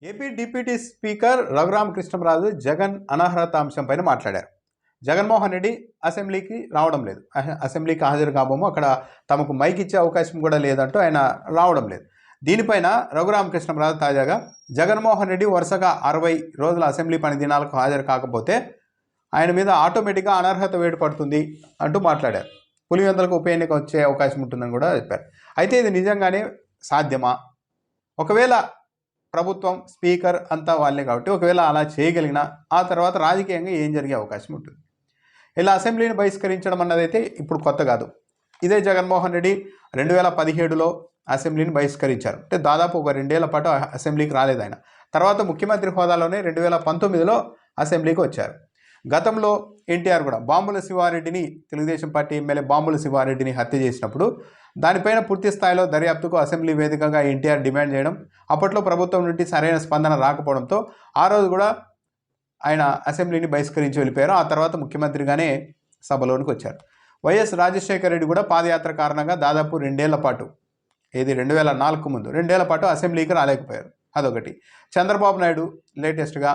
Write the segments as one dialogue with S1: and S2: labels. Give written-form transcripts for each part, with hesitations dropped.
S1: AP deputy speaker Raghurama Krishnam Raju Jagan అనర్హత అంశంపైన మాట్లాడారు. జగన్మోహన్ రెడ్డి అసెంబ్లీకి రావడం లేదు, అసెంబ్లీకి హాజరు కాబోము, అక్కడ తమకు మైక్ ఇచ్చే అవకాశం కూడా లేదంటూ ఆయన రావడం లేదు. దీనిపైన రఘురామకృష్ణంరాజు తాజాగా జగన్మోహన్ రెడ్డి వరుసగా 60 రోజుల అసెంబ్లీ పని దినాలకు హాజరు కాకపోతే ఆయన మీద ఆటోమేటిక్గా అనర్హత వేటు పడుతుంది అంటూ మాట్లాడారు. పులివెందులకు ఉప ఎన్నిక వచ్చే అవకాశం ఉంటుందని కూడా చెప్పారు. అయితే ఇది నిజంగానే సాధ్యమా? ఒకవేళ ప్రభుత్వం స్పీకర్ అంతా వాళ్ళే కాబట్టి ఒకవేళ అలా చేయగలిగినా ఆ తర్వాత రాజకీయంగా ఏం జరిగే అవకాశం ఉంటుంది? ఇలా అసెంబ్లీని బహిష్కరించడం అన్నదైతే ఇప్పుడు కొత్త కాదు. ఇదే జగన్మోహన్ రెడ్డి 2017లో అసెంబ్లీని బహిష్కరించారు. అంటే దాదాపు ఒక 2 ఏళ్ల పాటు అసెంబ్లీకి రాలేదు ఆయన. తర్వాత ముఖ్యమంత్రి హోదాలోనే 2019లో అసెంబ్లీకి వచ్చారు. గతంలో ఎన్టీఆర్ కూడా బాంబుల శివారెడ్డిని, తెలుగుదేశం పార్టీ ఎమ్మెల్యే బాంబుల శివారెడ్డిని హత్య చేసినప్పుడు దానిపైన పూర్తి స్థాయిలో దర్యాప్తుకు అసెంబ్లీ వేదికగా ఎన్టీఆర్ డిమాండ్ చేయడం, అప్పట్లో ప్రభుత్వం నుండి సరైన స్పందన రాకపోవడంతో ఆ రోజు కూడా ఆయన అసెంబ్లీని బహిష్కరించి వెళ్ళిపోయారు. ఆ తర్వాత ముఖ్యమంత్రిగానే సభలోనికి వచ్చారు. వైఎస్ రాజశేఖర రెడ్డి కూడా పాదయాత్ర కారణంగా దాదాపు 2 ఏళ్ల పాటు, ఏది 2004 ముందు 2 ఏళ్ల పాటు అసెంబ్లీకి రాలేకపోయారు. అదొకటి. చంద్రబాబు నాయుడు లేటెస్ట్గా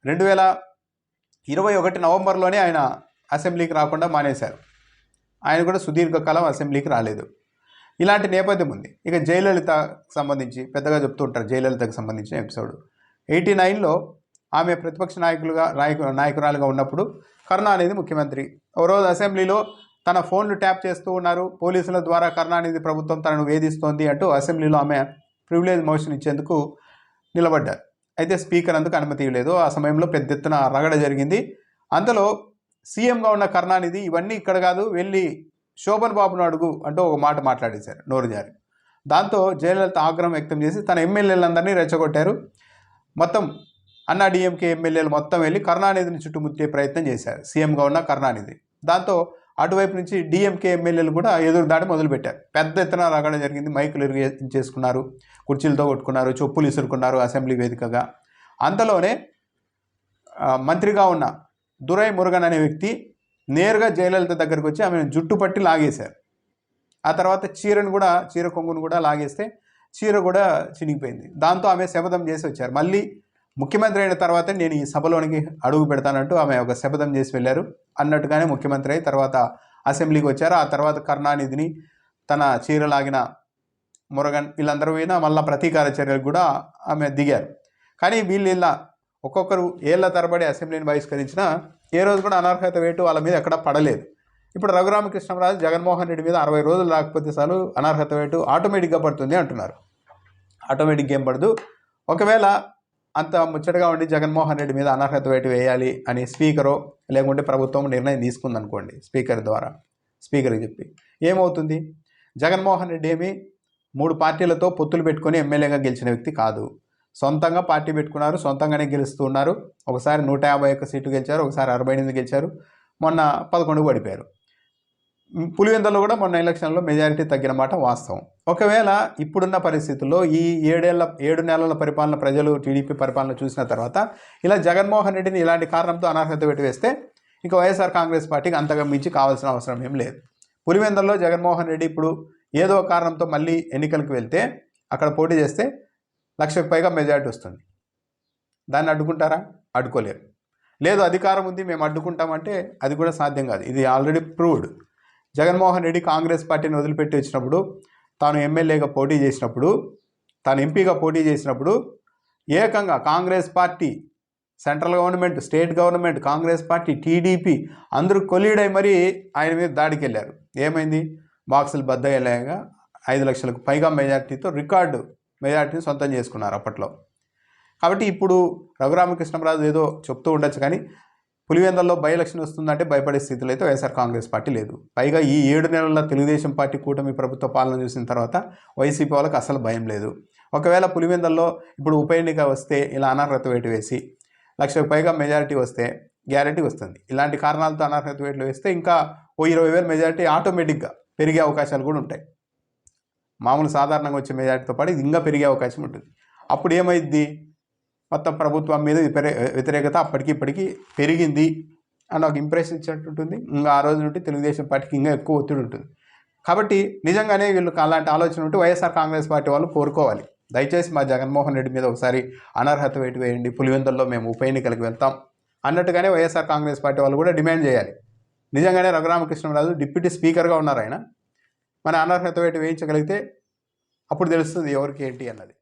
S1: 2021 నవంబర్లోనే ఆయన అసెంబ్లీకి రాకుండా మానేశారు. ఆయన కూడా సుదీర్ఘకాలం అసెంబ్లీకి రాలేదు. ఇలాంటి నేపథ్యం ఉంది. ఇక జయలలితకు సంబంధించి పెద్దగా చెప్తూ ఉంటారు. జయలలితకు సంబంధించిన ఎపిసోడ్ 89లో ఆమె ప్రతిపక్ష నాయకురాలుగా ఉన్నప్పుడు కరుణానిధి ముఖ్యమంత్రి. ఓ రోజు అసెంబ్లీలో తన ఫోన్లు ట్యాప్ చేస్తూ ఉన్నారు, పోలీసుల ద్వారా కరుణానిధి ప్రభుత్వం తనను వేధిస్తోంది అంటూ అసెంబ్లీలో ఆమె ప్రివిలేజ్ మోషన్ ఇచ్చేందుకు నిలబడ్డారు. అయితే స్పీకర్ అందుకు అనుమతి ఇవ్వలేదు. ఆ సమయంలో పెద్ద ఎత్తున రగడ జరిగింది. అంతలో సీఎంగా ఉన్న కరుణానిధి ఇవన్నీ ఇక్కడ కాదు, వెళ్ళి శోభన్ బాబును అడుగు అంటూ ఒక మాట మాట్లాడేశారు నోరు జారి. దాంతో జయలలిత ఆగ్రహం వ్యక్తం చేసి తన ఎమ్మెల్యేలందరినీ రెచ్చగొట్టారు. మొత్తం అన్నా డిఎంకే ఎమ్మెల్యేలు మొత్తం వెళ్ళి కరుణానిధిని చుట్టుముట్టే ప్రయత్నం చేశారు, సీఎంగా ఉన్న కరుణానిధి. దాంతో అటువైపు నుంచి డిఎంకే ఎమ్మెల్యేలు కూడా ఎదురు దాడి మొదలుపెట్టారు. పెద్ద ఎత్తున రగడ జరిగింది. మైకులు చేసుకున్నారు, కుర్చీలతో కొట్టుకున్నారు, చెప్పులు ఇసురుకున్నారు అసెంబ్లీ వేదికగా. అంతలోనే మంత్రిగా ఉన్న దురై మురుగన్ అనే వ్యక్తి నేరుగా జయలలిత దగ్గరికి వచ్చి ఆమెను జుట్టు పట్టి లాగేశారు. ఆ తర్వాత చీర కొంగును కూడా లాగేస్తే చీర కూడా చినిగిపోయింది. దాంతో ఆమె శపథం చేసి వచ్చారు. మళ్ళీ ముఖ్యమంత్రి అయిన తర్వాత నేను ఈ సభలోనికి అడుగు పెడతానంటూ ఆమె ఒక శపథం చేసి వెళ్ళారు. అన్నట్టుగానే ముఖ్యమంత్రి అయి తర్వాత అసెంబ్లీకి వచ్చారు. ఆ తర్వాత కరుణానిధిని, తన చీర లాగిన మురుగన్ వీళ్ళందరూ పోయినా మళ్ళీ ప్రతీకార చర్యలకు కూడా ఆమె దిగారు. కానీ వీళ్ళు ఇలా ఒక్కొక్కరు ఏళ్ల తరబడి అసెంబ్లీని బహిష్కరించినా ఏ రోజు కూడా అనర్హత వేటు వాళ్ళ మీద ఎక్కడా పడలేదు. ఇప్పుడు రఘురామకృష్ణంరాజు జగన్మోహన్ రెడ్డి మీద 60 రోజులు రాకపోతే చాలు అనర్హత వేటు ఆటోమేటిక్గా పడుతుంది అంటున్నారు. ఆటోమేటిక్గా ఏం పడదు. ఒకవేళ అంత ముచ్చటగా ఉండి జగన్మోహన్ రెడ్డి మీద అనర్హత వేటు వేయాలి అని స్పీకరో లేకుంటే ప్రభుత్వం నిర్ణయం తీసుకుందనుకోండి, స్పీకర్ ద్వారా స్పీకర్కి చెప్పి ఏమవుతుంది? జగన్మోహన్ రెడ్డి ఏమి 3 పార్టీలతో పొత్తులు పెట్టుకొని ఎమ్మెల్యేగా గెలిచిన వ్యక్తి కాదు. సొంతంగా పార్టీ పెట్టుకున్నారు, సొంతంగానే గెలుస్తూ ఉన్నారు. ఒకసారి 151 సీట్లు గెలిచారు, ఒకసారి 68 గెలిచారు, మొన్న 11 పడిపోయారు. పులివెందులో కూడా మొన్న ఎలక్షన్లో మెజారిటీ తగ్గిన మాట వాస్తవం. ఒకవేళ ఇప్పుడున్న పరిస్థితుల్లో ఈ 7 నెలల పరిపాలన ప్రజలు టీడీపీ పరిపాలన చూసిన తర్వాత ఇలా జగన్మోహన్ రెడ్డిని ఇలాంటి కారణంతో అనర్హత పెట్టి వేస్తే ఇక వైఎస్ఆర్ కాంగ్రెస్ పార్టీకి అంతగా మించి కావాల్సిన అవసరం ఏం లేదు. పులివెందులో జగన్మోహన్ రెడ్డి ఇప్పుడు ఏదో కారణంతో మళ్ళీ ఎన్నికలకు వెళ్తే అక్కడ పోటీ చేస్తే 1,00,000కు పైగా మెజారిటీ వస్తుంది. దాన్ని అడ్డుకుంటారా? అడ్డుకోలేరు. లేదు అధికారం ఉంది మేము అడ్డుకుంటామంటే అది కూడా సాధ్యం కాదు. ఇది ఆల్రెడీ ప్రూవ్డ్. జగన్మోహన్ రెడ్డి కాంగ్రెస్ పార్టీని వదిలిపెట్టి వచ్చినప్పుడు, తాను ఎమ్మెల్యేగా పోటీ చేసినప్పుడు, తాను ఎంపీగా పోటీ చేసినప్పుడు ఏకంగా Congress party, central government, state government, Congress party, TDP అందరూ కొలీడై మరీ ఆయన మీద దాడికి వెళ్ళారు. ఏమైంది? బాక్సులు బద్దయ్యేలాగా 5 లక్షలకు పైగా మెజార్టీతో రికార్డు మెజార్టీని సొంతం చేసుకున్నారు అప్పట్లో. కాబట్టి ఇప్పుడు రఘురామకృష్ణంరాజు ఏదో చెప్తూ ఉండొచ్చు, కానీ పులివెందుల్లో బై ఎలక్షన్ వస్తుందంటే భయపడే స్థితిలో అయితే వైఎస్ఆర్ కాంగ్రెస్ పార్టీ లేదు. పైగా ఈ 7 నెలల తెలుగుదేశం పార్టీ కూటమి ప్రభుత్వ పాలన చూసిన తర్వాత వైసీపీ వాళ్ళకి అసలు భయం లేదు. ఒకవేళ పులివెందుల్లో ఇప్పుడు ఉప ఎన్నిక వస్తే ఇలా అనర్హత వేటు వేసి 1,00,000కు పైగా మెజారిటీ వస్తే గ్యారెంటీ వస్తుంది. ఇలాంటి కారణాలతో అనర్హత వేట్లు వేస్తే ఇంకా ఓ 20,000 మెజారిటీ ఆటోమేటిక్గా పెరిగే అవకాశాలు కూడా ఉంటాయి. మామూలు సాధారణంగా వచ్చే మెజారిటీతో పాటు ఇది ఇంకా పెరిగే అవకాశం ఉంటుంది. అప్పుడు ఏమైద్ది? మొత్తం ప్రభుత్వం మీద వ్యతిరేకత అప్పటికి ఇప్పటికీ పెరిగింది అని ఒక ఇంప్రెషన్ ఇచ్చినట్టు ఉంటుంది. ఇంకా ఆ రోజు నుండి తెలుగుదేశం పార్టీకి ఇంకా ఎక్కువ ఒత్తిడి ఉంటుంది. కాబట్టి నిజంగానే వీళ్ళకి అలాంటి ఆలోచన ఉంటే వైఎస్ఆర్ కాంగ్రెస్ పార్టీ వాళ్ళు కోరుకోవాలి, దయచేసి మా జగన్మోహన్ రెడ్డి మీద ఒకసారి అనర్హత వేటు వేయండి, పులివెందుల్లో మేము ఉప ఎన్నికలకు వెళ్తాం అన్నట్టుగానే వైఎస్ఆర్ కాంగ్రెస్ పార్టీ వాళ్ళు కూడా డిమాండ్ చేయాలి. నిజంగానే రఘురామకృష్ణరాజు డిప్యూటీ స్పీకర్గా ఉన్నారు ఆయన. మన అనర్హత వేటు వేయించగలిగితే అప్పుడు తెలుస్తుంది ఎవరికి ఏంటి అన్నది.